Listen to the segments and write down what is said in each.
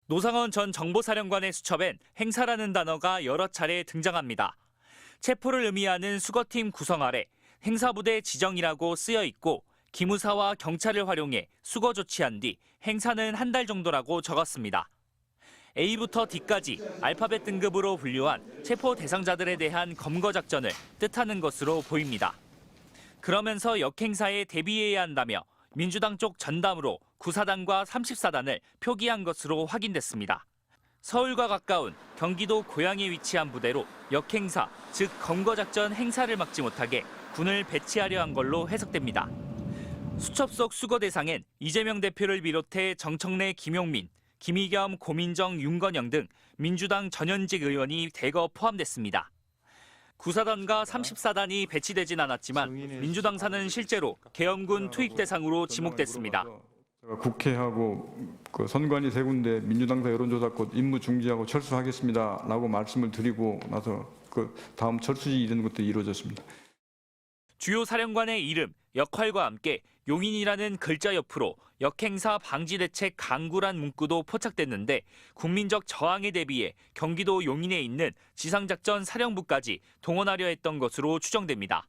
노상원 전 정보사령관의 수첩엔 행사라는 단어가 여러 차례 등장합니다. 체포를 의미하는 수거팀 구성 아래 행사부대 지정이라고 쓰여 있고 기무사와 경찰을 활용해 수거 조치한 뒤 행사는 한 달 정도라고 적었습니다. A부터 D까지 알파벳 등급으로 분류한 체포 대상자들에 대한 검거 작전을 뜻하는 것으로 보입니다. 그러면서 역행사에 대비해야 한다며 민주당 쪽 전담으로 9사단과 34단을 표기한 것으로 확인됐습니다. 서울과 가까운 경기도 고양에 위치한 부대로 역행사, 즉 검거작전 행사를 막지 못하게 군을 배치하려 한 걸로 해석됩니다. 수첩 속 수거 대상엔 이재명 대표를 비롯해 정청래, 김용민, 김의겸, 고민정, 윤건영 등 민주당 전현직 의원이 대거 포함됐습니다. 9사단과 34단이 배치되진 않았지만 민주당사는 실제로 계엄군 투입 대상으로 지목됐습니다. 국회하고 선관위 세 군데 민주당사 여론조사권 임무 중지하고 철수하겠습니다라고 말씀을 드리고 나서 다음 철수지 이런 것도 이루어졌습니다. 주요 사령관의 이름, 역할과 함께 용인이라는 글자 옆으로 역행사 방지대책 강구란 문구도 포착됐는데 국민적 저항에 대비해 경기도 용인에 있는 지상작전 사령부까지 동원하려 했던 것으로 추정됩니다.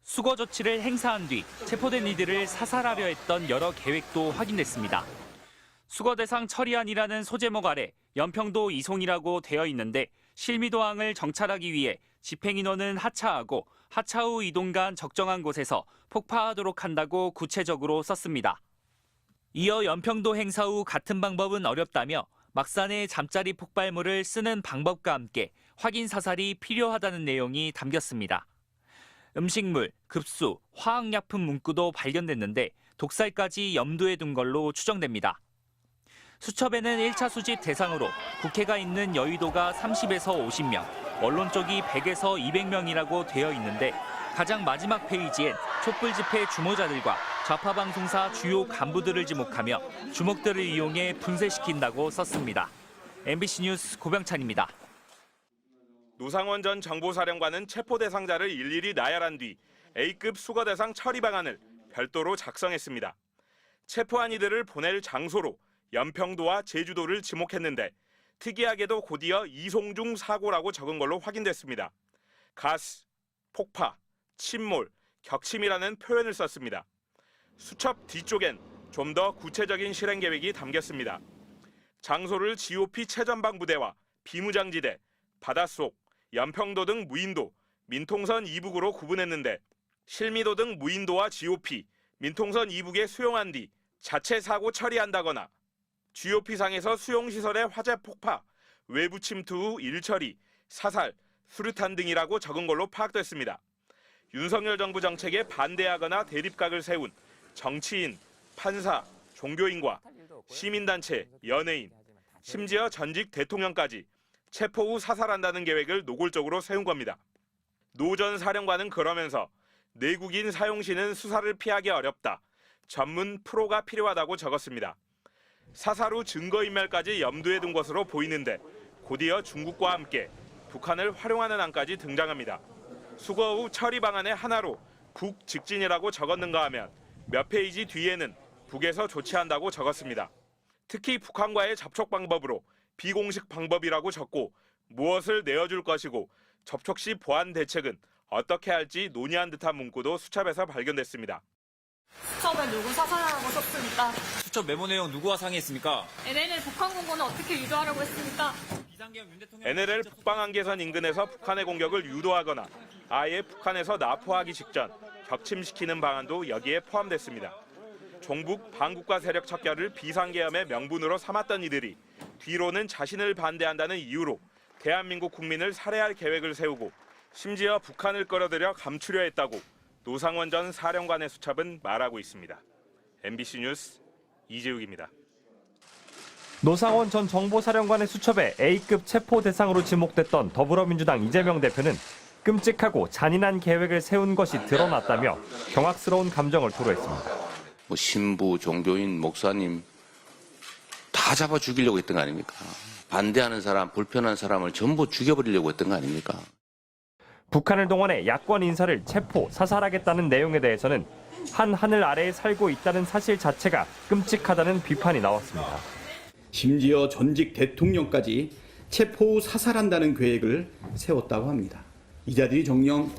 수거 조치를 행사한 뒤 체포된 이들을 사살하려 했던 여러 계획도 확인됐습니다. 수거 대상 처리안이라는 소제목 아래 연평도 이송이라고 되어 있는데 실미도항을 정찰하기 위해 집행인원은 하차하고 하차 후 이동간 적정한 곳에서 폭파하도록 한다고 구체적으로 썼습니다. 이어 연평도 행사 후 같은 방법은 어렵다며 막산에 잠자리 폭발물을 쓰는 방법과 함께 확인 사살이 필요하다는 내용이 담겼습니다. 음식물, 급수, 화학약품 문구도 발견됐는데 독살까지 염두에 둔 걸로 추정됩니다. 수첩에는 1차 수집 대상으로 국회가 있는 여의도가 30에서 50명, 언론 쪽이 100에서 200명이라고 되어 있는데 가장 마지막 페이지엔 촛불 집회 주모자들과 좌파 방송사 주요 간부들을 지목하며 주먹들을 이용해 분쇄시킨다고 썼습니다. MBC 뉴스 고병찬입니다. 노상원 전 정보사령관은 체포 대상자를 일일이 나열한 뒤 A급 수거 대상 처리 방안을 별도로 작성했습니다. 체포한 이들을 보낼 장소로 연평도와 제주도를 지목했는데 특이하게도 곧이어 이송 중 사고라고 적은 걸로 확인됐습니다. 가스, 폭파, 침몰, 격침이라는 표현을 썼습니다. 수첩 뒤쪽엔 좀 더 구체적인 실행 계획이 담겼습니다. 장소를 GOP 최전방 부대와 비무장지대, 바닷속, 연평도 등 무인도, 민통선 이북으로 구분했는데 실미도 등 무인도와 GOP, 민통선 이북에 수용한 뒤 자체 사고 처리한다거나 GOP상에서 수용시설의 화재 폭파, 외부 침투 후 일처리, 사살, 수류탄 등이라고 적은 걸로 파악됐습니다. 윤석열 정부 정책에 반대하거나 대립각을 세운 정치인, 판사, 종교인과 시민단체, 연예인, 심지어 전직 대통령까지 체포 후 사살한다는 계획을 노골적으로 세운 겁니다. 노 전 사령관은 그러면서 내국인 사용시는 수사를 피하기 어렵다. 전문 프로가 필요하다고 적었습니다. 사살 후 증거인멸까지 염두에 둔 것으로 보이는데 곧이어 중국과 함께 북한을 활용하는 안까지 등장합니다. 수거 후 처리 방안의 하나로 북 직진이라고 적었는가 하면 몇 페이지 뒤에는 북에서 조치한다고 적었습니다. 특히 북한과의 접촉 방법으로 비공식 방법이라고 적고 무엇을 내어줄 것이고 접촉 시 보안 대책은 어떻게 할지 논의한 듯한 문구도 수첩에서 발견됐습니다. 수첩에 누구 사살하라고 썼습니까? 수첩 메모 내용 누구와 상의했습니까? NLL 북한 공고는 어떻게 유도하려고 했습니까? NLL 북방한계선 인근에서 북한의 공격을 유도하거나 아예 북한에서 납포하기 직전 격침시키는 방안도 여기에 포함됐습니다. 종북 반국가 세력 척결을 비상계엄의 명분으로 삼았던 이들이 뒤로는 자신을 반대한다는 이유로 대한민국 국민을 살해할 계획을 세우고 심지어 북한을 끌어들여 감추려 했다고 노상원 전 사령관의 수첩은 말하고 있습니다. MBC 뉴스 이재욱입니다. 노상원 전 정보사령관의 수첩에 A급 체포 대상으로 지목됐던 더불어민주당 이재명 대표는 끔찍하고 잔인한 계획을 세운 것이 드러났다며 경악스러운 감정을 토로했습니다. 신부, 종교인, 목사님 다 잡아 죽이려고 했던 거 아닙니까? 반대하는 사람, 불편한 사람을 전부 죽여버리려고 했던 거 아닙니까? 북한을 동원해 야권 인사를 체포, 사살하겠다는 내용에 대해서는 한 하늘 아래에 살고 있다는 사실 자체가 끔찍하다는 비판이 나왔습니다. 심지어 전직 대통령까지 체포 후 사살한다는 계획을 세웠다고 합니다. 이 자들이 정녕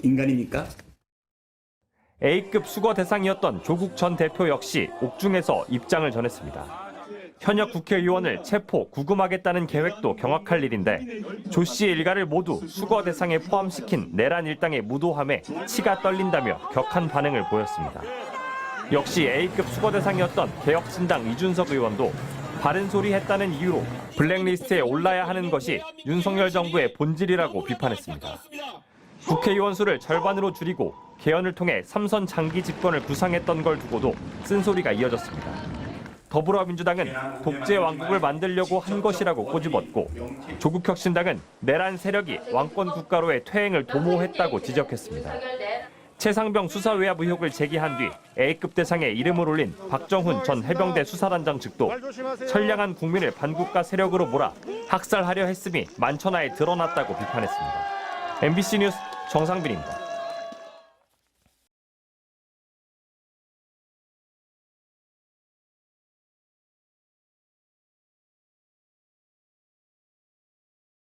인간입니까? A급 수거 대상이었던 조국 전 대표 역시 옥중에서 입장을 전했습니다. 현역 국회의원을 체포, 구금하겠다는 계획도 경악할 일인데 조 씨의 일가를 모두 수거 대상에 포함시킨 내란 일당의 무도함에 치가 떨린다며 격한 반응을 보였습니다. 역시 A급 수거 대상이었던 개혁신당 이준석 의원도 바른 소리 했다는 이유로 블랙리스트에 올라야 하는 것이 윤석열 정부의 본질이라고 비판했습니다. 국회의원 수를 절반으로 줄이고 개헌을 통해 3선 장기 집권을 구상했던 걸 두고도 쓴소리가 이어졌습니다. 더불어민주당은 독재 왕국을 만들려고 한 것이라고 꼬집었고 조국혁신당은 내란 세력이 왕권 국가로의 퇴행을 도모했다고 지적했습니다. 최상병 수사외압 의혹을 제기한 뒤 A급 대상에 이름을 올린 박정훈 전 해병대 수사단장 측도 선량한 국민을 반국가 세력으로 몰아 학살하려 했음이 만천하에 드러났다고 비판했습니다. MBC 뉴스 정상빈입니다.